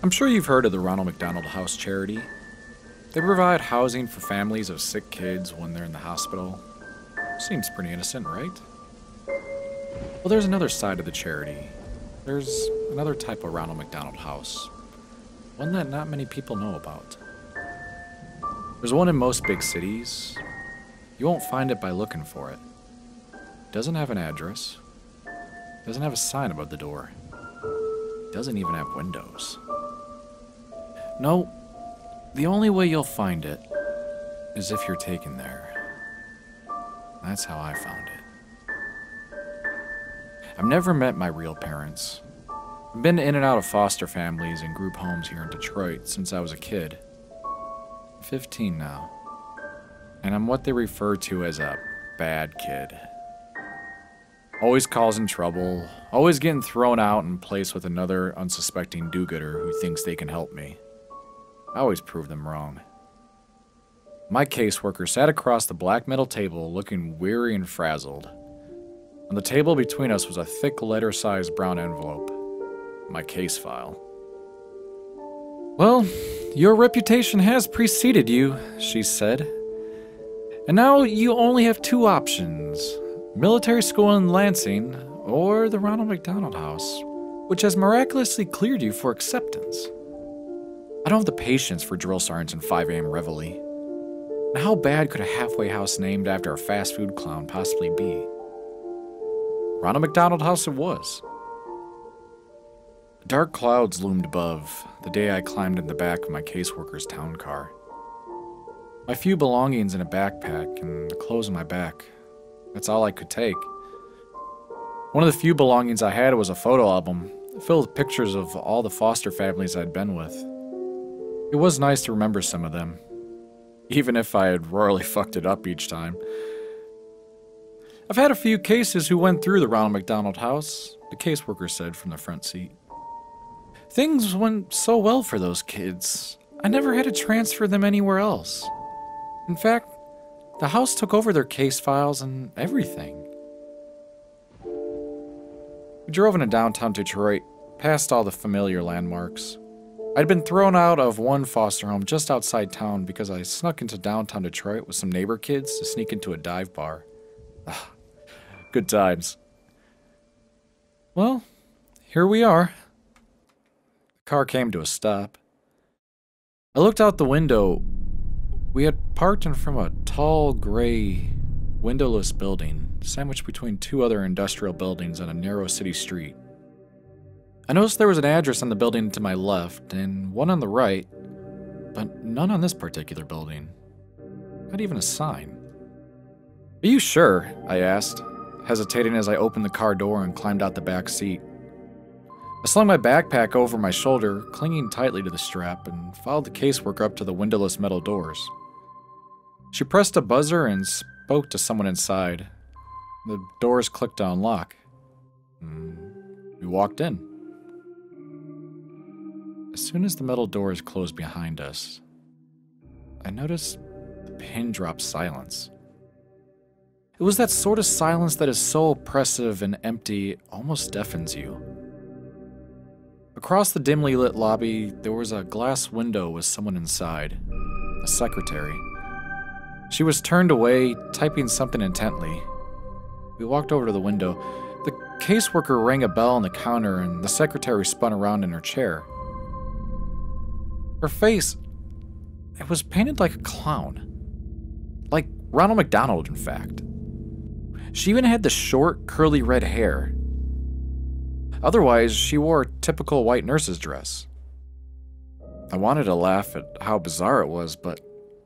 I'm sure you've heard of the Ronald McDonald House charity. They provide housing for families of sick kids when they're in the hospital. Seems pretty innocent, right? Well, there's another side of the charity. There's another type of Ronald McDonald House. One that not many people know about. There's one in most big cities. You won't find it by looking for it. Doesn't have an address. Doesn't have a sign above the door. Doesn't even have windows. No, the only way you'll find it is if you're taken there. That's how I found it. I've never met my real parents. I've been in and out of foster families and group homes here in Detroit since I was a kid. I'm 15 now. And I'm what they refer to as a bad kid. Always causing trouble, always getting thrown out and placed with another unsuspecting do-gooder who thinks they can help me. I always prove them wrong. My caseworker sat across the black metal table looking weary and frazzled. On the table between us was a thick letter-sized brown envelope. My case file. "Well, your reputation has preceded you," she said. "And now you only have two options. Military school in Lansing, or the Ronald McDonald House, which has miraculously cleared you for acceptance. I don't have the patience for drill sergeants and 5 a.m. reveille. And how bad could a halfway house named after a fast food clown possibly be? Ronald McDonald House it was." Dark clouds loomed above the day I climbed in the back of my caseworker's town car. My few belongings in a backpack and the clothes on my back. That's all I could take. One of the few belongings I had was a photo album filled with pictures of all the foster families I'd been with. It was nice to remember some of them, even if I had royally fucked it up each time. "I've had a few cases who went through the Ronald McDonald House," the caseworker said from the front seat. "Things went so well for those kids. I never had to transfer them anywhere else. In fact, the house took over their case files and everything." We drove into downtown Detroit, past all the familiar landmarks. I'd been thrown out of one foster home just outside town because I snuck into downtown Detroit with some neighbor kids to sneak into a dive bar. Good times. Well, here we are. The car came to a stop. I looked out the window. We had parked in front of a tall, gray, windowless building, sandwiched between two other industrial buildings on a narrow city street. I noticed there was an address on the building to my left, and one on the right, but none on this particular building. Not even a sign. "Are you sure?" I asked, hesitating as I opened the car door and climbed out the back seat. I slung my backpack over my shoulder, clinging tightly to the strap, and followed the caseworker up to the windowless metal doors. She pressed a buzzer and spoke to someone inside. The doors clicked to unlock. We walked in. As soon as the metal doors closed behind us, I noticed the pin-drop silence. It was that sort of silence that is so oppressive and empty it almost deafens you. Across the dimly lit lobby, there was a glass window with someone inside, a secretary. She was turned away, typing something intently. We walked over to the window. The caseworker rang a bell on the counter, and the secretary spun around in her chair. Her face, it was painted like a clown. Like Ronald McDonald, in fact. She even had the short, curly red hair. Otherwise, she wore a typical white nurse's dress. I wanted to laugh at how bizarre it was, but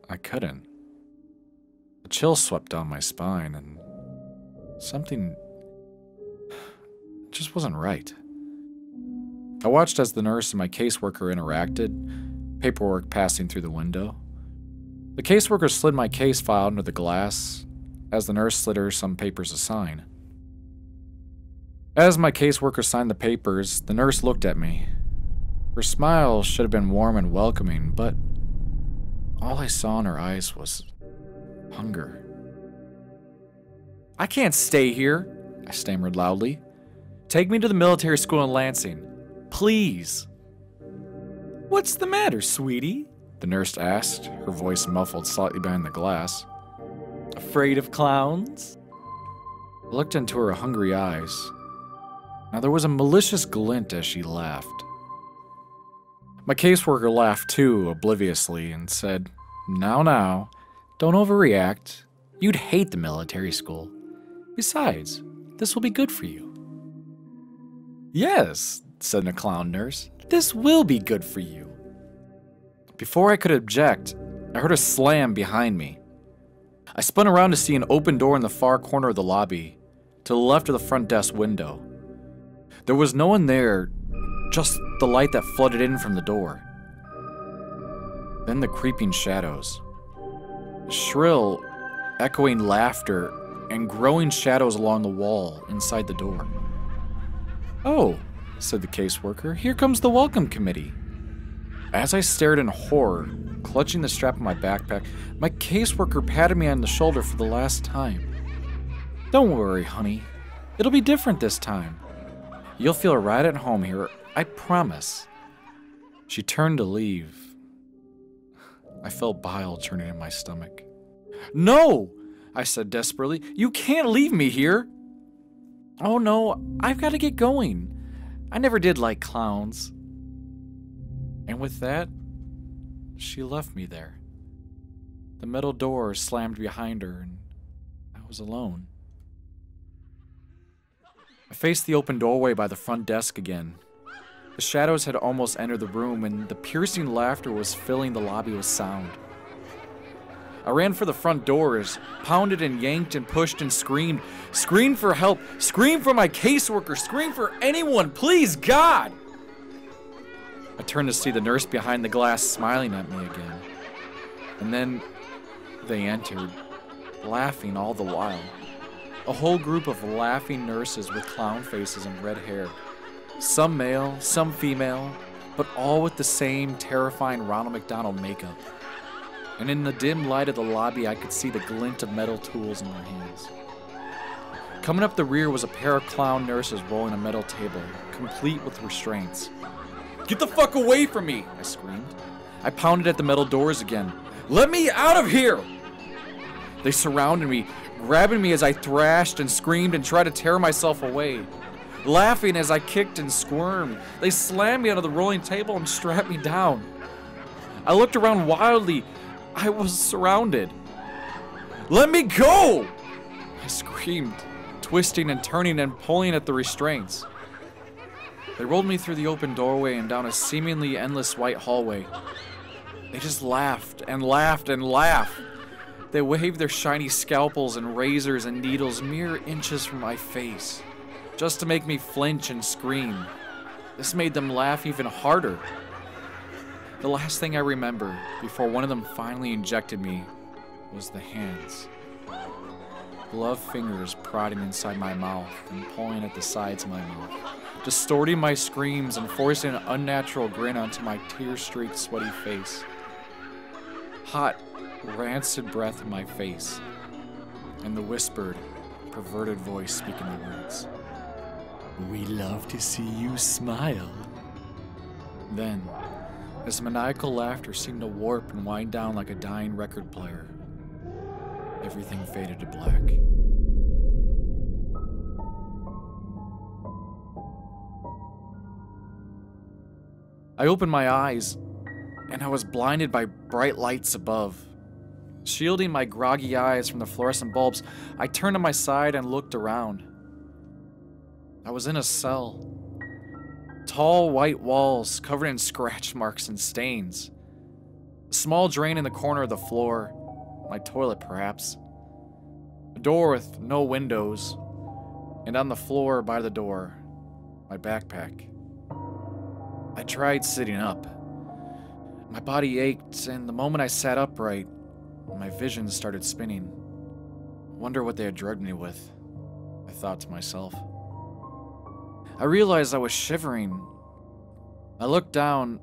I couldn't. A chill swept down my spine, and something just wasn't right. I watched as the nurse and my caseworker interacted, paperwork passing through the window. The caseworker slid my case file under the glass, as the nurse slid her some papers to sign. As my caseworker signed the papers, the nurse looked at me. Her smile should have been warm and welcoming, but all I saw in her eyes was hunger. "I can't stay here," I stammered loudly. "Take me to the military school in Lansing. Please." What's the matter, sweetie? The nurse asked, her voice muffled slightly behind the glass. Afraid of clowns? I looked into her hungry eyes. Now there was a malicious glint as she laughed. My caseworker laughed too, obliviously, and said, Now, don't overreact. You'd hate the military school. Besides, this will be good for you. Yes, said the clown nurse, this will be good for you. Before I could object, I heard a slam behind me. I spun around to see an open door in the far corner of the lobby, to the left of the front desk window. There was no one there, just the light that flooded in from the door. Then the creeping shadows. Shrill, echoing laughter and growing shadows along the wall inside the door. Oh, said the caseworker, here comes the welcome committee. As I stared in horror, clutching the strap of my backpack, my caseworker patted me on the shoulder for the last time. Don't worry, honey. It'll be different this time. You'll feel right at home here, I promise. She turned to leave. I felt bile churning in my stomach. No, I said desperately. You can't leave me here. Oh no, I've got to get going. I never did like clowns. And with that, she left me there. The metal door slammed behind her, and I was alone. I faced the open doorway by the front desk again. The shadows had almost entered the room, and the piercing laughter was filling the lobby with sound. I ran for the front doors, pounded and yanked and pushed and screamed. Screamed for help, screamed for my caseworker, screamed for anyone, please, God! I turned to see the nurse behind the glass smiling at me again. And then they entered, laughing all the while. A whole group of laughing nurses with clown faces and red hair. Some male, some female, but all with the same terrifying Ronald McDonald makeup. And in the dim light of the lobby, I could see the glint of metal tools in their hands. Coming up the rear was a pair of clown nurses rolling a metal table, complete with restraints. Get the fuck away from me, I screamed. I pounded at the metal doors again. Let me out of here! They surrounded me, grabbing me as I thrashed and screamed and tried to tear myself away. Laughing as I kicked and squirmed, they slammed me onto the rolling table and strapped me down. I looked around wildly. I was surrounded. Let me go! I screamed, twisting and turning and pulling at the restraints. They rolled me through the open doorway and down a seemingly endless white hallway. They just laughed and laughed and laughed. They waved their shiny scalpels and razors and needles mere inches from my face, just to make me flinch and scream. This made them laugh even harder. The last thing I remember, before one of them finally injected me, was the hands. Gloved fingers prodding inside my mouth and pulling at the sides of my mouth, distorting my screams and forcing an unnatural grin onto my tear-streaked, sweaty face. Hot, rancid breath in my face, and the whispered, perverted voice speaking the words. We love to see you smile. Then, as maniacal laughter seemed to warp and wind down like a dying record player, everything faded to black. I opened my eyes, and I was blinded by bright lights above. Shielding my groggy eyes from the fluorescent bulbs, I turned to my side and looked around. I was in a cell. Tall white walls covered in scratch marks and stains. A small drain in the corner of the floor, my toilet perhaps. A door with no windows, and on the floor by the door, my backpack. I tried sitting up. My body ached, and the moment I sat upright, my vision started spinning. Wonder what they had drugged me with, I thought to myself. I realized I was shivering. I looked down.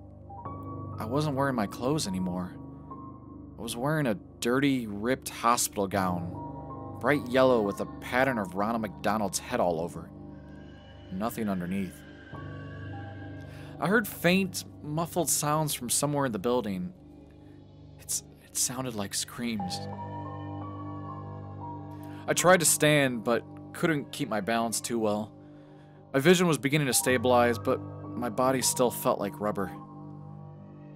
I wasn't wearing my clothes anymore. I was wearing a dirty, ripped hospital gown, bright yellow with a pattern of Ronald McDonald's head all over it. Nothing underneath. I heard faint, muffled sounds from somewhere in the building. It sounded like screams. I tried to stand, but couldn't keep my balance too well. My vision was beginning to stabilize, but my body still felt like rubber.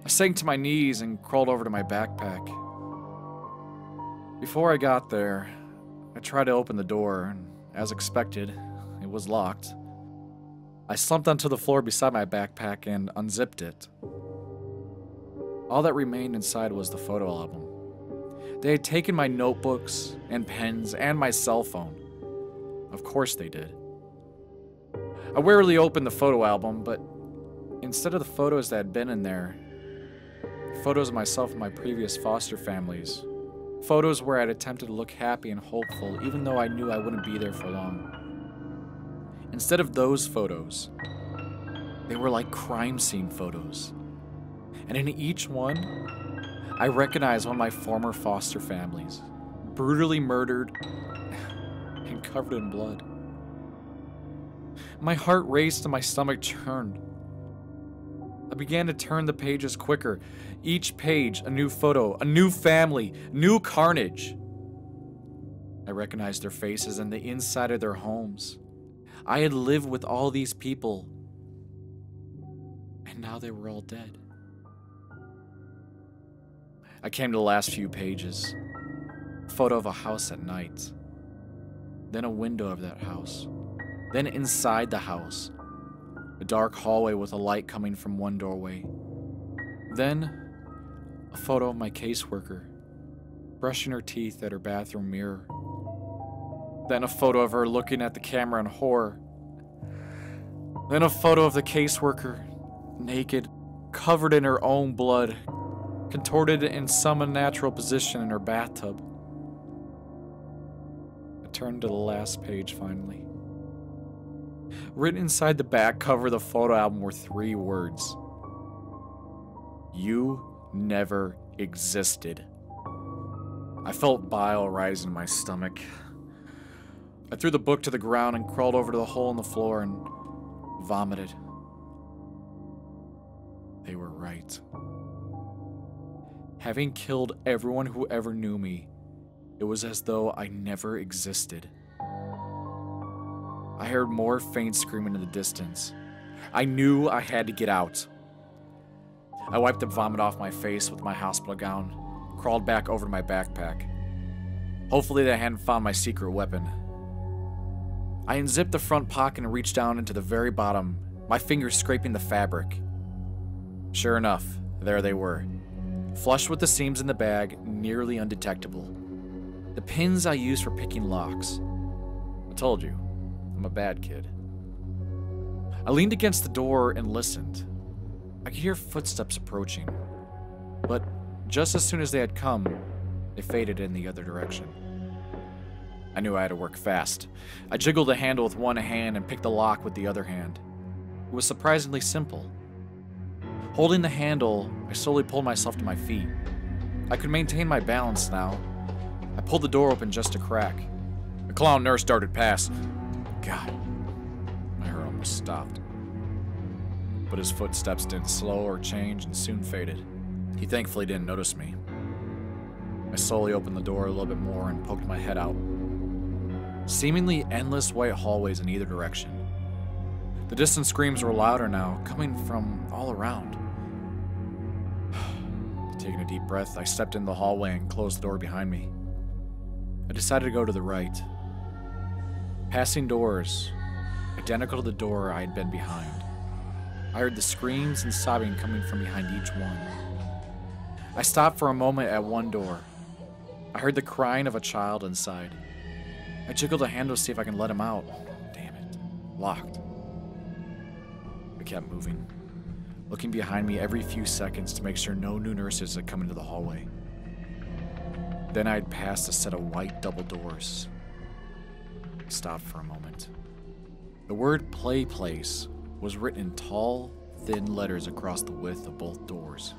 I sank to my knees and crawled over to my backpack. Before I got there, I tried to open the door, and as expected, it was locked. I slumped onto the floor beside my backpack and unzipped it. All that remained inside was the photo album. They had taken my notebooks and pens and my cell phone. Of course they did. I warily opened the photo album, but instead of the photos that had been in there, photos of myself and my previous foster families, photos where I'd attempted to look happy and hopeful even though I knew I wouldn't be there for long. Instead of those photos, they were like crime scene photos. And in each one, I recognized one of my former foster families, brutally murdered and covered in blood. My heart raced and my stomach churned. I began to turn the pages quicker. Each page, a new photo, a new family, new carnage. I recognized their faces and the inside of their homes. I had lived with all these people, and now they were all dead. I came to the last few pages. A photo of a house at night. Then a window of that house. Then inside the house. A dark hallway with a light coming from one doorway. Then a photo of my caseworker, brushing her teeth at her bathroom mirror. Then a photo of her looking at the camera in horror. Then a photo of the caseworker, naked, covered in her own blood, contorted in some unnatural position in her bathtub. I turned to the last page finally. Written inside the back cover of the photo album were 3 words. You never existed. I felt bile rise in my stomach. I threw the book to the ground and crawled over to the hole in the floor and vomited. They were right. Having killed everyone who ever knew me, it was as though I never existed. I heard more faint screaming in the distance. I knew I had to get out. I wiped the vomit off my face with my hospital gown, crawled back over to my backpack. Hopefully they hadn't found my secret weapon. I unzipped the front pocket and reached down into the very bottom, my fingers scraping the fabric. Sure enough, there they were, flush with the seams in the bag, nearly undetectable. The pins I used for picking locks. I told you, I'm a bad kid. I leaned against the door and listened. I could hear footsteps approaching, but just as soon as they had come, they faded in the other direction. I knew I had to work fast. I jiggled the handle with one hand and picked the lock with the other hand. It was surprisingly simple. Holding the handle, I slowly pulled myself to my feet. I could maintain my balance now. I pulled the door open just a crack. The clown nurse darted past. God, my heart almost stopped. But his footsteps didn't slow or change and soon faded. He thankfully didn't notice me. I slowly opened the door a little bit more and poked my head out. Seemingly endless white hallways in either direction. The distant screams were louder now, coming from all around. Taking a deep breath, I stepped into the hallway and closed the door behind me. I decided to go to the right. Passing doors, identical to the door I had been behind. I heard the screams and sobbing coming from behind each one. I stopped for a moment at one door. I heard the crying of a child inside. I jiggled a handle to see if I can let him out. Damn it. Locked. I kept moving, looking behind me every few seconds to make sure no new nurses had come into the hallway. Then I had passed a set of white double doors. I stopped for a moment. The word "play place" was written in tall, thin letters across the width of both doors.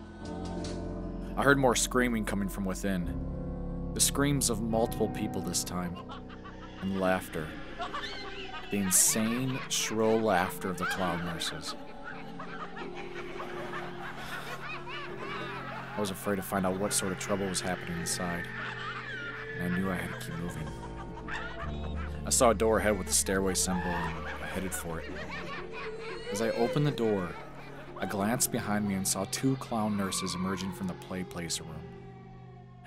I heard more screaming coming from within. The screams of multiple people this time. And laughter. The insane, shrill laughter of the clown nurses. I was afraid to find out what sort of trouble was happening inside, and I knew I had to keep moving. I saw a door ahead with the stairway symbol, and I headed for it. As I opened the door, I glanced behind me and saw two clown nurses emerging from the play place room.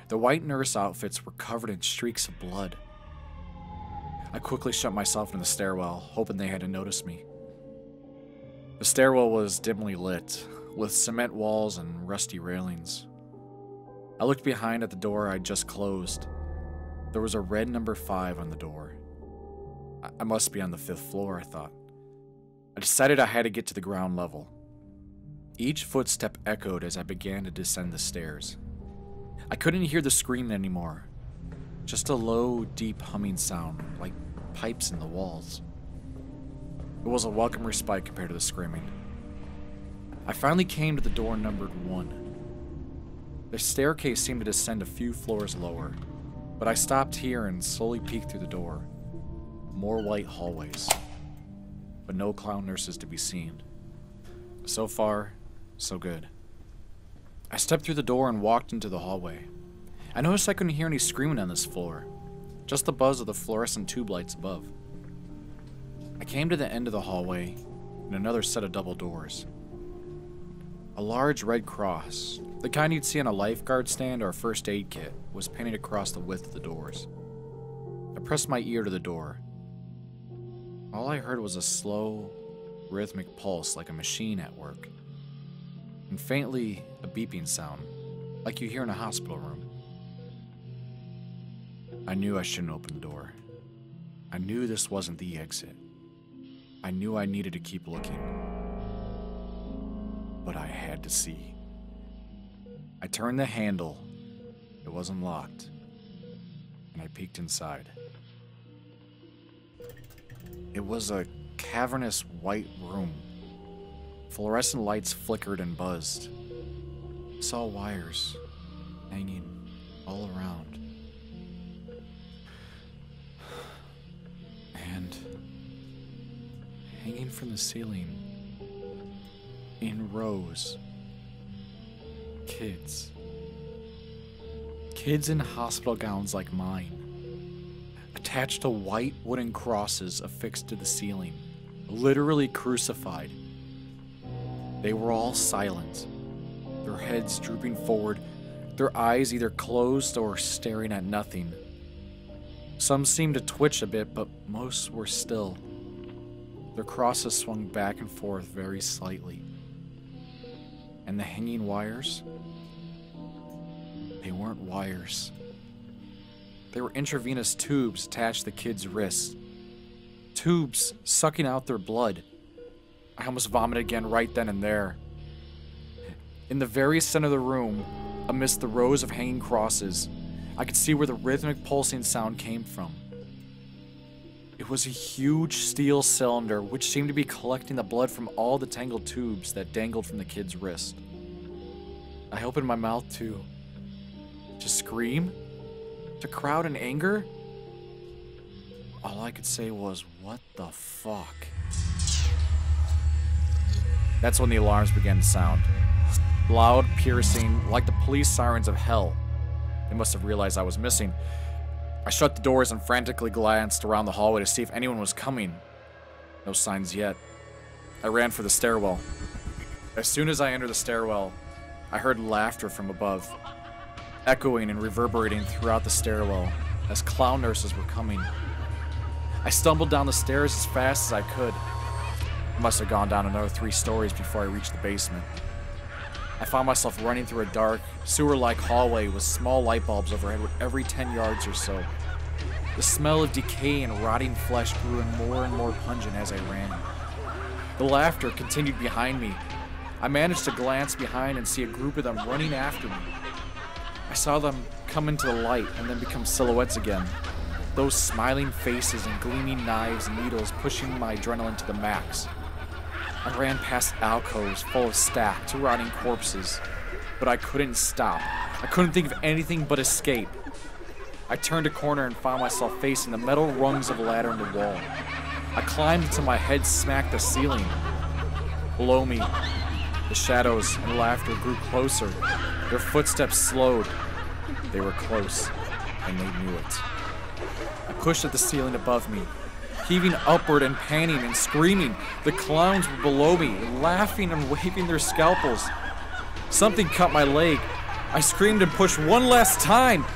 The white nurse outfits were covered in streaks of blood. I quickly shut myself in the stairwell, hoping they hadn't noticed me. The stairwell was dimly lit, with cement walls and rusty railings. I looked behind at the door I'd just closed. There was a red number 5 on the door. I must be on the 5th floor, I thought. I decided I had to get to the ground level. Each footstep echoed as I began to descend the stairs. I couldn't hear the screaming anymore. Just a low, deep humming sound, like pipes in the walls. It was a welcome respite compared to the screaming. I finally came to the door numbered 1. The staircase seemed to descend a few floors lower, but I stopped here and slowly peeked through the door. More white hallways, but no clown nurses to be seen. So far, so good. I stepped through the door and walked into the hallway. I noticed I couldn't hear any screaming on this floor, just the buzz of the fluorescent tube lights above. I came to the end of the hallway and another set of double doors. A large red cross, the kind you'd see on a lifeguard stand or a first aid kit, was painted across the width of the doors. I pressed my ear to the door. All I heard was a slow, rhythmic pulse like a machine at work, and faintly a beeping sound, like you hear in a hospital room. I knew I shouldn't open the door. I knew this wasn't the exit. I knew I needed to keep looking. But I had to see. I turned the handle. It wasn't locked. And I peeked inside. It was a cavernous white room. Fluorescent lights flickered and buzzed. I saw wires hanging all around. And hanging from the ceiling, in rows, kids. Kids in hospital gowns like mine, attached to white wooden crosses affixed to the ceiling, literally crucified. They were all silent, their heads drooping forward, their eyes either closed or staring at nothing. Some seemed to twitch a bit, but most were still. Their crosses swung back and forth very slightly. And the hanging wires? They weren't wires. They were intravenous tubes attached to the kids' wrists. Tubes sucking out their blood. I almost vomited again right then and there. In the very center of the room, amidst the rows of hanging crosses, I could see where the rhythmic pulsing sound came from. It was a huge steel cylinder which seemed to be collecting the blood from all the tangled tubes that dangled from the kid's wrist. I opened my mouth to scream? To crowd in anger? All I could say was, what the fuck? That's when the alarms began to sound. Loud, piercing, like the police sirens of hell. They must have realized I was missing. I shut the doors and frantically glanced around the hallway to see if anyone was coming. No signs yet. I ran for the stairwell. As soon as I entered the stairwell, I heard laughter from above, echoing and reverberating throughout the stairwell as clown nurses were coming. I stumbled down the stairs as fast as I could. I must have gone down another 3 stories before I reached the basement. I found myself running through a dark, sewer-like hallway with small light bulbs overhead every 10 yards or so. The smell of decay and rotting flesh grew more and more pungent as I ran. The laughter continued behind me. I managed to glance behind and see a group of them running after me. I saw them come into the light and then become silhouettes again. Those smiling faces and gleaming knives and needles pushing my adrenaline to the max. I ran past alcoves full of stacked, rotting corpses, but I couldn't stop. I couldn't think of anything but escape. I turned a corner and found myself facing the metal rungs of a ladder in the wall. I climbed until my head smacked the ceiling. Below me, the shadows and laughter grew closer, Their footsteps slowed. They were close, and they knew it. I pushed at the ceiling above me, heaving upward and panting and screaming. The clowns were below me, laughing and waving their scalpels. Something cut my leg. I screamed and pushed one last time.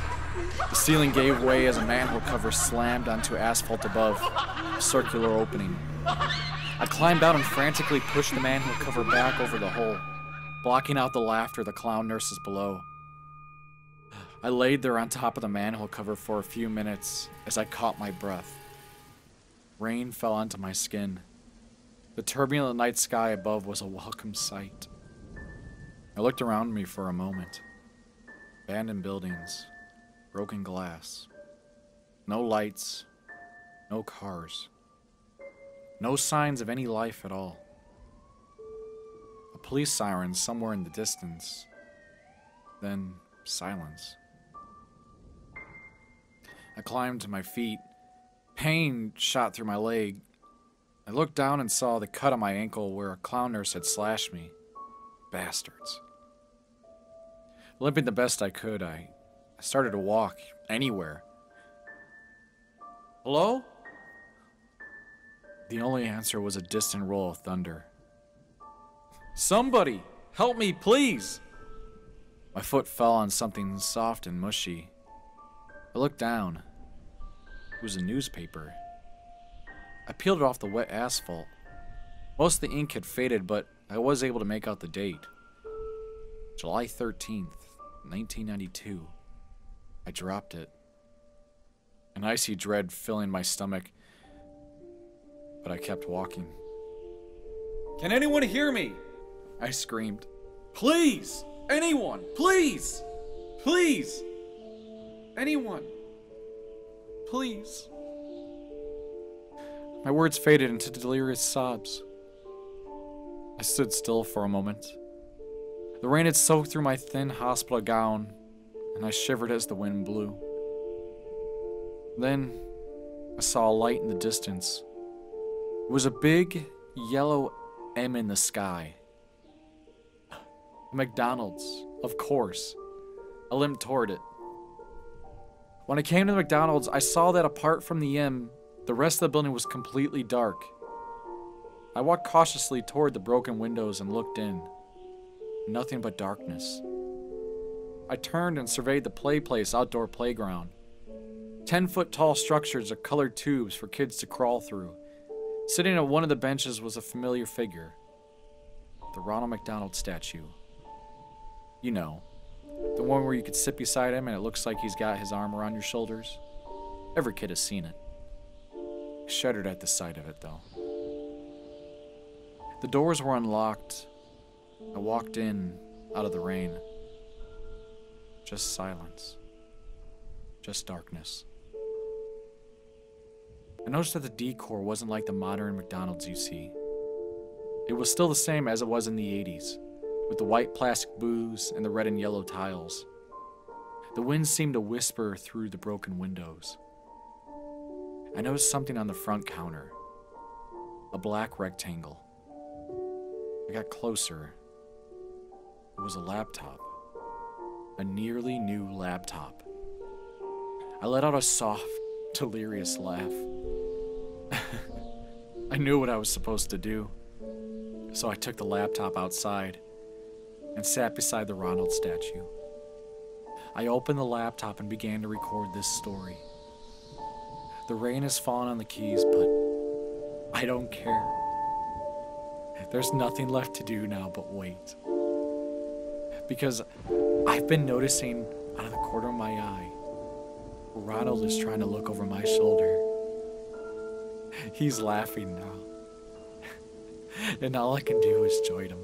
The ceiling gave way as a manhole cover slammed onto asphalt above, a circular opening. I climbed out and frantically pushed the manhole cover back over the hole, blocking out the laughter of the clown nurses below. I laid there on top of the manhole cover for a few minutes as I caught my breath. Rain fell onto my skin. The turbulent night sky above was a welcome sight. I looked around me for a moment. Abandoned buildings, broken glass, no lights, no cars, no signs of any life at all. A police siren somewhere in the distance, then silence. I climbed to my feet. Pain shot through my leg. I looked down and saw the cut on my ankle where a clown nurse had slashed me. Bastards. Limping the best I could, I started to walk anywhere. Hello? The only answer was a distant roll of thunder. Somebody, help me, please! My foot fell on something soft and mushy. I looked down. It was a newspaper. I peeled it off the wet asphalt. Most of the ink had faded, but I was able to make out the date. July 13th, 1992. I dropped it. An icy dread filling my stomach, but I kept walking. Can anyone hear me? I screamed. Please! Anyone! Please! Please! Anyone! Please! My words faded into delirious sobs. I stood still for a moment. The rain had soaked through my thin hospital gown, and I shivered as the wind blew. Then, I saw a light in the distance. It was a big, yellow M in the sky. McDonald's, of course. I limped toward it. When I came to the McDonald's, I saw that apart from the M, the rest of the building was completely dark. I walked cautiously toward the broken windows and looked in. Nothing but darkness. I turned and surveyed the play place outdoor playground. 10-foot tall structures of colored tubes for kids to crawl through. Sitting at one of the benches was a familiar figure. The Ronald McDonald statue. You know, the one where you could sit beside him and it looks like he's got his arm around your shoulders. Every kid has seen it. I shuddered at the sight of it, though. The doors were unlocked. I walked in, out of the rain. Just silence. Just darkness. I noticed that the decor wasn't like the modern McDonald's you see. It was still the same as it was in the 80s, with the white plastic booths and the red and yellow tiles. The wind seemed to whisper through the broken windows. I noticed something on the front counter. A black rectangle. I got closer. It was a laptop. A nearly new laptop. I let out a soft, delirious laugh. I knew what I was supposed to do. So I took the laptop outside and sat beside the Ronald statue. I opened the laptop and began to record this story. The rain has fallen on the keys, but I don't care. There's nothing left to do now but wait. Because I've been noticing out of the corner of my eye, Ronald is trying to look over my shoulder. He's laughing now. And all I can do is join him.